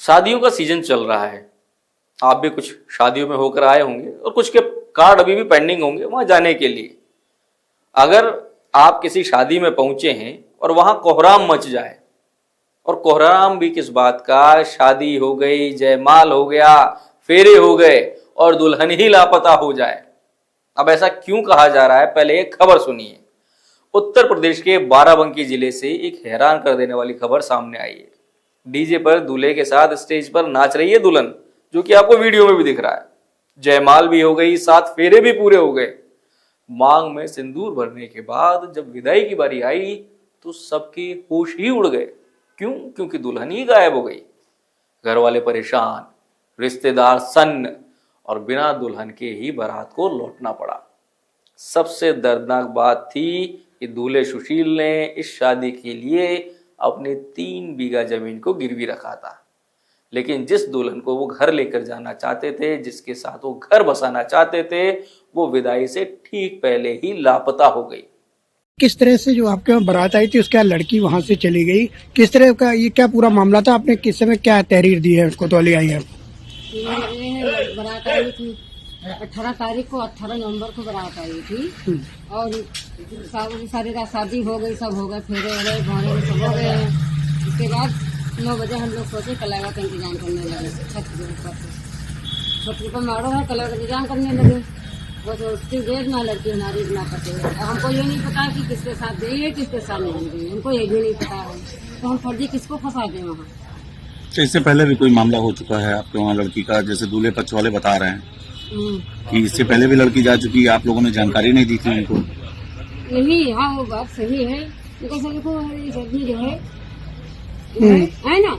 शादियों का सीजन चल रहा है। आप भी कुछ शादियों में होकर आए होंगे और कुछ के कार्ड अभी भी पेंडिंग होंगे वहां जाने के लिए। अगर आप किसी शादी में पहुंचे हैं और वहां कोहराम मच जाए, और कोहराम भी किस बात का, शादी हो गई, जयमाल हो गया, फेरे हो गए और दुल्हन ही लापता हो जाए। अब ऐसा क्यों कहा जा रहा है, पहले एक खबर सुनिए। उत्तर प्रदेश के बाराबंकी जिले से एक हैरान कर देने वाली खबर सामने आई है। डीजे पर दूल्हे के साथ स्टेज पर नाच रही है दुल्हन, जो कि आपको वीडियो में भी दिख रहा है। जयमाल भी हो गई, 7 फेरे भी पूरे हो गए। मांग में सिंदूर भरने के बाद जब विदाई की बारी आई तो सबके होश ही उड़ गए। क्यों? क्योंकि दुल्हन ही गायब हो गई। घर वाले परेशान, रिश्तेदार सन्न, और बिना दुल्हन के ही बारात को लौटना पड़ा। सबसे दर्दनाक बात थी कि दूल्हे सुशील ने इस शादी के लिए अपने 3 बीघा जमीन को गिरवी रखा था, लेकिन जिस दुल्हन को वो घर लेकर जाना चाहते थे, जिसके साथ वो घर बसाना चाहते थे, वो विदाई से ठीक पहले ही लापता हो गई। किस तरह से जो आपके वहाँ बारात आई थी उसके बाद लड़की वहाँ से चली गई, किस तरह का ये क्या पूरा मामला था? आपने किस समय क्या तहरीर दी है उसको? तो आई है बारात आई थी 18 तारीख को, 18 नवंबर को बारात आई थी और सारी रात शादी हो गई, सब हो गए, फेरे हो गए, भाड़े सब हो गए। उसके बाद 9 बजे हम लोग सोचे कलावा का इंतजाम करने लगे। छत पर मारो है, कलावा का इंतजाम करने लगे। वो सोचती देख ना लड़की हमारी ना पते, हमको ये नहीं पता कि किसके साथ गई है, किसके साथ नहीं गई, हमको ये भी नहीं पता है, तो हम फर्जी किसको फंसा दें वहाँ। तो इससे पहले भी कोई मामला हो चुका है आपके वहाँ लड़की का, जैसे दूल्हे पक्ष वाले बता रहे हैं कि इससे पहले भी लड़की जा चुकी है, आप लोगों ने जानकारी नहीं दी थी उनको? नहीं, हाँ वो बात सही है, उनका सभी को सभी जो है ना,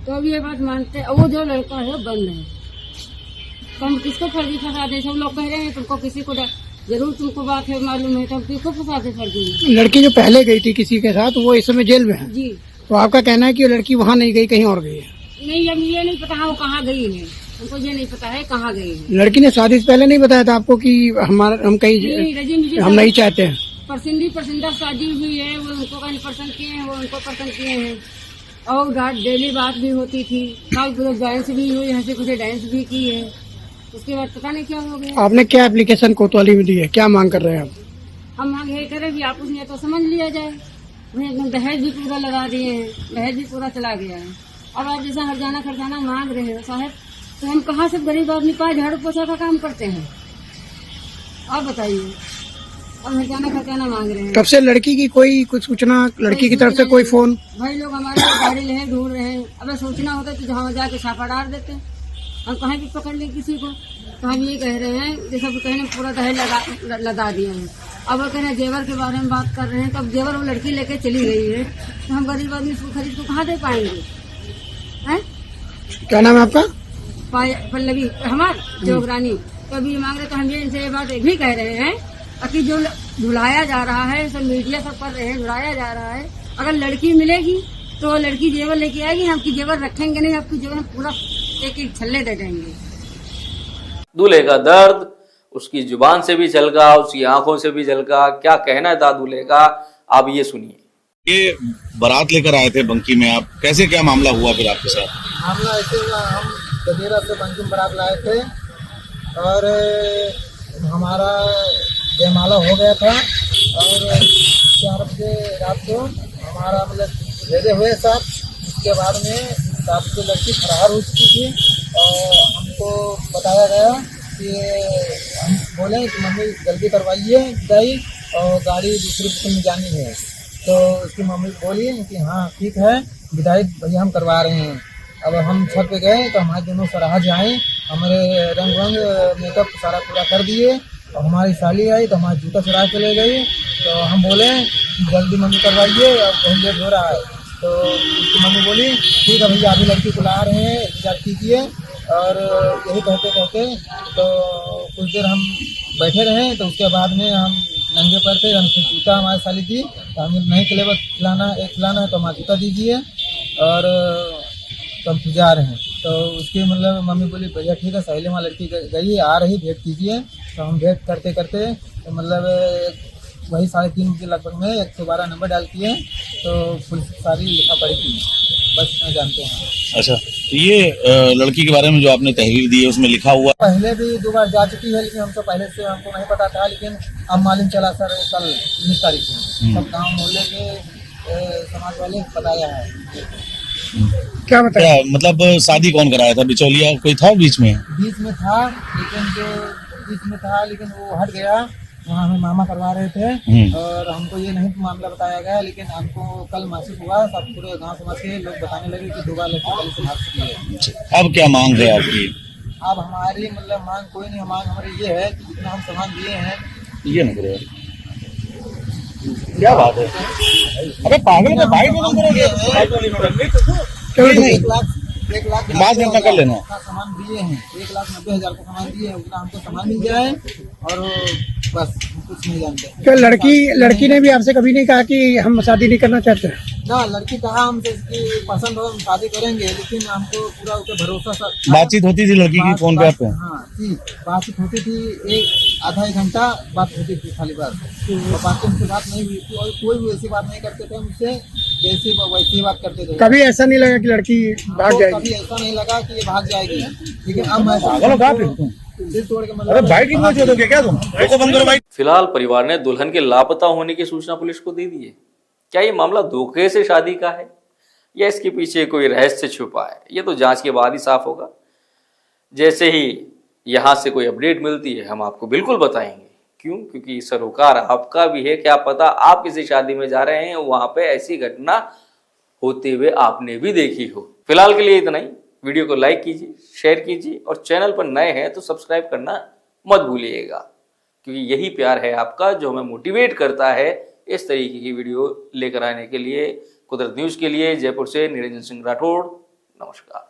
तो अब ये बात मानते हैं। वो जो लड़का है बंद है, तो हम किसको फर्जी फंसा दे? सब लोग कह रहे हैं तुमको किसी को जरूर तुमको बात है मालूम है, तो किसको फंसा दे फर्जी? लड़की जो पहले गई थी किसी के साथ वो इस समय जेल में है जी। तो आपका कहना है कि लड़की वहाँ नहीं गई, कहीं और गई है? नहीं, अब ये नहीं पता वो कहाँ गई है, हमको ये नहीं पता है कहाँ गई है। लड़की ने शादी से पहले नहीं बताया था आपको कि हम कहीं हम नहीं चाहते हैं? परसिंदा शादी हुई है, वो उनको कहीं पसंद किए हैं, वो उनको पसंद किए हैं, और डेली बात भी होती थी, कल डांस भी हुई, हंसी खुशी डांस भी की है। उसके बाद पता नहीं क्या हो गया। आपने क्या एप्लीकेशन कोतवाली में दी है, क्या मांग कर रहे हैं आप? हम मांग ये करें भी आप उसने तो समझ लिया जाए। एकदम दहेज भी पूरा लगा दिए हैं, दहेज भी पूरा चला गया है। अब आप जैसा हरजाना खरजाना मांग रहे हो साहब, तो हम कहाँ से गरीब आदमी पास झाड़ू पोछा का काम करते हैं? आप बताइए, अब हरजाना खरजाना मांग रहे हैं। तब से लड़की की कोई कुछ सूचना, लड़की की तरफ से कोई फोन? भाई लोग हमारे गाड़ी ले ढूंढ रहे हैं, अब सूचना होता तो जहाँ जाके छापा डाल देते, हम कहीं भी पकड़ ले किसी को। तो हम ये कह रहे हैं जैसे वो कहने पूरा दहेज लगा दिए हैं। अब वो कह रहे हैं जेवर के बारे में बात कर रहे हैं, तो अब जेवर वो लड़की लेके चली गई है, तो हम गरीब आदमी इसको खरीद को कहाँ दे पाएंगे? हैं? क्या नाम है आपका? पल्लवी हमार जोगरानी। तो अभी मांग रहे, तो हम ये इनसे ये बात भी कह रहे हैं कि जो धुलाया जा रहा है, सब मीडिया सब कर रहे हैं, धुलाया जा रहा है, अगर लड़की मिलेगी तो लड़की जेवर लेके आएगी, आपकी जेवर रखेंगे नहीं, आपकी जेवर पूरा एक छल्ले दे देंगे। दूल्हे का दर्द उसकी जुबान से भी झलका, उसकी आंखों से भी झलका। क्या कहना था दूल्हे का, आप ये सुनिए। ये बारात लेकर आए थे बंकी में, आप कैसे, क्या मामला हुआ फिर आपके साथ? मामला ऐसे हुआ, हम गदेरा से बंकी में बारात लाए थे और हमारा जयमाला हो गया था, और 4 बजे रात को हमारा मतलब भेजे हुए साथ। उसके बाद में रात को लड़की फरार हो चुकी थी, और हमको बताया गया कि हम बोले कि मम्मी जल्दी करवाइए विदाई, और गाड़ी दूसरी बुकिंग में जानी है। तो उसकी मम्मी बोली कि हाँ ठीक है, विदाई भैया हम करवा रहे हैं। अब हम छत पे गए तो हमारे दोनों सराहज आए, हमारे रंग वंग मेकअप सारा पूरा कर दिए, और हमारी साली आई तो हमारा जूता चुरा के ले गई। तो हम बोले जल्दी मम्मी करवाइए, अब बहुत लेट हो रहा है। तो उसकी मम्मी बोली ठीक है भैया, अभी लड़की को ला रहे हैं, इंतजार कीजिए। और यही कहते कहते तो कुछ देर हम बैठे रहे। तो उसके बाद में हम नंगे पैर थे, हमसे जूता हमारी साली थी, तो हमें नहीं खिलाना है तो हमारा जूता दीजिए, और तो हम जा रहे हैं। तो उसकी मतलब मम्मी बोली भैया ठीक है, सहेली वहाँ लड़की गई आ रही, भेंट कीजिए। तो हम भेंट करते करते तो मतलब वही 3:30 बजे लगभग में 112 नंबर डाल किए। तो पुलिस की सारी लिखा पड़ी थी, बस इतना जानते हैं। अच्छा, तो ये लड़की के बारे में जो आपने तहरीर दी है उसमें लिखा हुआ पहले भी 2 बार जा चुकी है, लेकिन हमको पहले से हमको नहीं पता था, लेकिन अब मालूम चला सर कल 19 तारीख को सब गाँव मोहल्ले के समाज वाले बताया है। क्या बताया? क्या मतलब शादी कौन कराया था? बिचौलिया कोई था बीच में? बीच में था, लेकिन जो बीच में था लेकिन वो हट गया, वहाँ हमें मामा करवा रहे थे और हमको ये नहीं मामला बताया गया, लेकिन हमको कल महसूस हुआ, सब पूरे गांव समाज के लोग बताने लगे कि 2 बार लड़की कल से भाग चुकी है। अब क्या मांग है आपकी? अब हमारी मतलब मांग कोई नहीं, मांग हमारी ये है कि जितना हम सामान दिए हैं, ये नहीं करो, क्या बात है? अबे पागल का भाई बोलो चलो नहीं, 1 लाख बात नहीं कर लेना। का सामान दिए हैं, 1,90,000 का सामान दिए हैं, उतना हमको सामान मिल जाए और बस हम कुछ नहीं जानते। क्या लड़की ने भी आपसे कभी नहीं कहा कि हम शादी नहीं करना चाहते? ना, लड़की कहा हमसे इसकी पसंद हो हम शादी करेंगे, लेकिन हमको पूरा उसका भरोसा था। बातचीत होती थी लड़की की फोन पे आपसे? हाँ जी, बातचीत होती थी, आधा 1 घंटा बात होती थी खाली बात, और बाकी हमसे बात नहीं हुई थी और कोई भी ऐसी बात नहीं करते थे हमसे, जैसी वैसी बात करते थे। कभी ऐसा नहीं लगा कि लड़की भाग जाएगी? कभी ऐसा नहीं लगा कि ये भाग जाएगी, लेकिन अब मैं दिल तोड़ के मतलब क्या तुम देखो बंद करो भाई। फिलहाल परिवार ने दुल्हन के लापता होने की सूचना पुलिस को दे दी है। क्या ये मामला धोखे से शादी का है या इसके पीछे कोई रहस्य छुपा है, ये तो जांच के बाद ही साफ होगा। जैसे ही यहां से कोई अपडेट मिलती है हम आपको बिल्कुल बताएंगे। क्यों? क्योंकि सरोकार आपका भी है, क्या पता आप किसी शादी में जा रहे हैं वहां पे ऐसी घटना होते हुए आपने भी देखी हो। फिलहाल के लिए इतना ही। वीडियो को लाइक कीजिए, शेयर कीजिए और चैनल पर नए हैं तो सब्सक्राइब करना मत भूलिएगा, क्योंकि यही प्यार है आपका जो हमें मोटिवेट करता है इस तरीके की वीडियो लेकर आने के लिए। कुदरत न्यूज़ के लिए जयपुर से निरंजन सिंह राठौड़, नमस्कार।